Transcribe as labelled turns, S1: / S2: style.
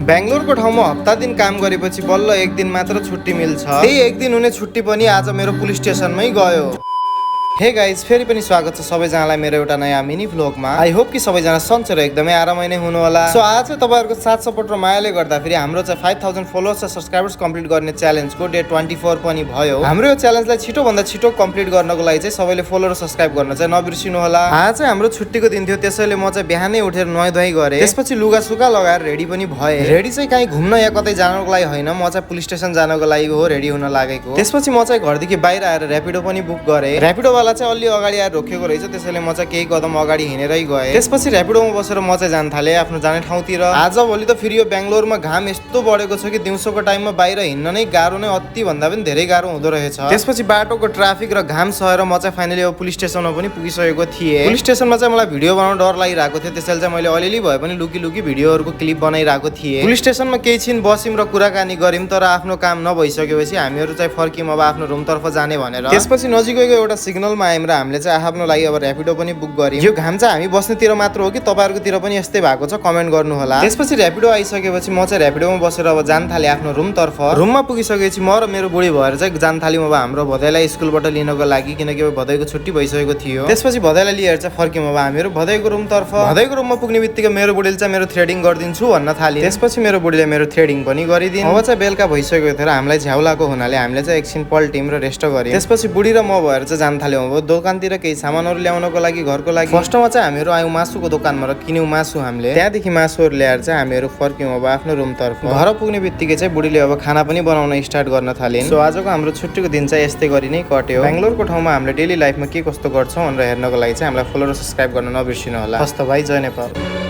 S1: बेंगलोरको ठाउँमा हप्ता दिन काम गरेपछि बल्ल एक दिन मात्र छुट्टी मिल्छ। त्यही एक दिन हुने छुट्टी पनि आज मेरो पुलिस स्टेसनमै गयो। हे गाइज, फेरि पनि स्वागत छ सबैजनालाई मेरो एउटा नयाँ मिनी भ्लगमा। आई होप कि सबैजना सन्चै र एकदमै आरामै नै हुनु होला। सो आज चाहिँ तपाईँहरूको साथ सपोर्ट र मायाले गर्दा फेरि हाम्रो चाहिँ 5000 फलोवर्स र सब्सक्राइबर्स कम्प्लिट गर्ने च्यालेन्जको डे 24 पनि भयो। हाम्रो यो च्यालेन्जलाई छिटो भन्दा छिटो कम्प्लिट गर्नको लागि चाहिँ सबैले फलो र सब्सक्राइब गर्न चाहिँ नबिर्सिनु होला। आज चाहिँ हाम्रो छुट्टीको दिन थियो, त्यसैले म चाहिँ बिहानै उठेर नुहाइ धुवाइ गरेँ। त्यसपछि लुगा सुगा लगाएर रेडी पनि भए। रेडी चाहिँ कहीँ घुम्न या कतै जानको लागि होइन, म चाहिँ पुलिस स्टेसन जानको लागि हो रेडी हुन लागेको। त्यसपछि म चाहिँ घरदेखि बाहिर आएर र्यापिडो पनि बुक गरेँ। र्यापिडो चाहिँ अलि अगाडि आएर रोकेको रहेछ, त्यसैले म चाहिँ केही कदम अगाडि हिँडेरै गएँ। त्यसपछि र्यापिडोमा बसेर म चाहिँ जान थालेँ आफ्नो जाने ठाउँतिर। आज भोलि त फेरि यो बेंगलोरमा घाम यस्तो बढेको छ कि दिउँसोको टाइममा बाहिर हिँड्न नै गाह्रो नै अति भन्दा पनि धेरै गाह्रो हुँदो रहेछ। त्यसपछि बाटोको ट्राफिक र घाम सहेर म चाहिँ फाइनली अब पुलिस स्टेसनमा पनि पुगिसकेको थिएँ। पुलिस स्टेसनमा चाहिँ मलाई भिडियो बनाउन डर लागिरहेको थियो, त्यसैले चाहिँ मैले अलिअलि भए पनि लुकी लुकी भिडियोहरूको क्लिप बनाइरहेको थिएँ। पुलिस स्टेसनमा केही छिन बस्यौँ र कुराकानी गर्यौँ, तर आफ्नो काम नभइसकेपछि हामीहरू चाहिँ फर्क्यौँ अब आफ्नो रुमतर्फ जाने भनेर। त्यसपछि नजिकैको एउटा सिग्नलमा आयौँ र हामीले चाहिँ आफ्नो लागि अब र्यापिडो पनि बुक गर्यौँ। यो घाम चाहिँ हामी बस्नेतिर मात्र हो कि तपाईँहरूकोतिर पनि यस्तै भएको छ, कमेन्ट गर्नु होला। त्यसपछि र्यापिडो आइसकेपछि म चाहिँ र्यापिडोमा बसेर अब जान थालेँ आफ्नो रुमतर्फ। रुममा पुगिसकेपछि म र मेरो बुढी भएर चाहिँ जान थाल्यौँ अब हाम्रो भदैलाई स्कुलबाट लिनको लागि, किनकि अब भदैको छुट्टी भइसकेको थियो। त्यसपछि भदैलाई लिएर चाहिँ फर्क्यौँ अब हामीहरू भदैको रुमतर्फ। भदैको रुममा पुग्ने बित्तिकै मेरो बुढीले चाहिँ मेरो थ्रेडिङ गरिदिन्छु भन्न थाल्यो। त्यसपछि मेरो बुढीले मेरो थ्रेडिङ पनि गरिदिन्। अब चाहिँ बेलुका भइसकेको थियो र हामीलाई झ्याउ लागेको हुनाले हामीले चाहिँ एकछिन पल्ट्यौँ र रेस्ट गर्यौँ। त्यसपछि बुढी र म भएर चाहिँ जान थाल्यौँ अब दोकानतिर केही सामानहरू ल्याउनको लागि, घरको लागि। फर्स्टमा चाहिँ हामीहरू आयौँ मासुको दोकानमा र किन्यौँ मासु हामीले। त्यहाँदेखि मासुहरू ल्याएर चाहिँ हामीहरू फर्क्यौँ अब आफ्नो रुमतर्फ। घर पुग्ने बित्तिकै चाहिँ बुढीले अब खाना पनि बनाउन स्टार्ट गर्न थालिन्। सो आजको हाम्रो छुट्टीको दिन चाहिँ यस्तै गरी नै कट्यो। बेंगलोरको ठाउँमा हामीले डेली लाइफमा के कस्तो गर्छौँ भनेर हेर्नको लागि चाहिँ हामीलाई फलो र सब्सक्राइब गर्न नबिर्सिनु होला। हस्त भाइ, जय नेपाल।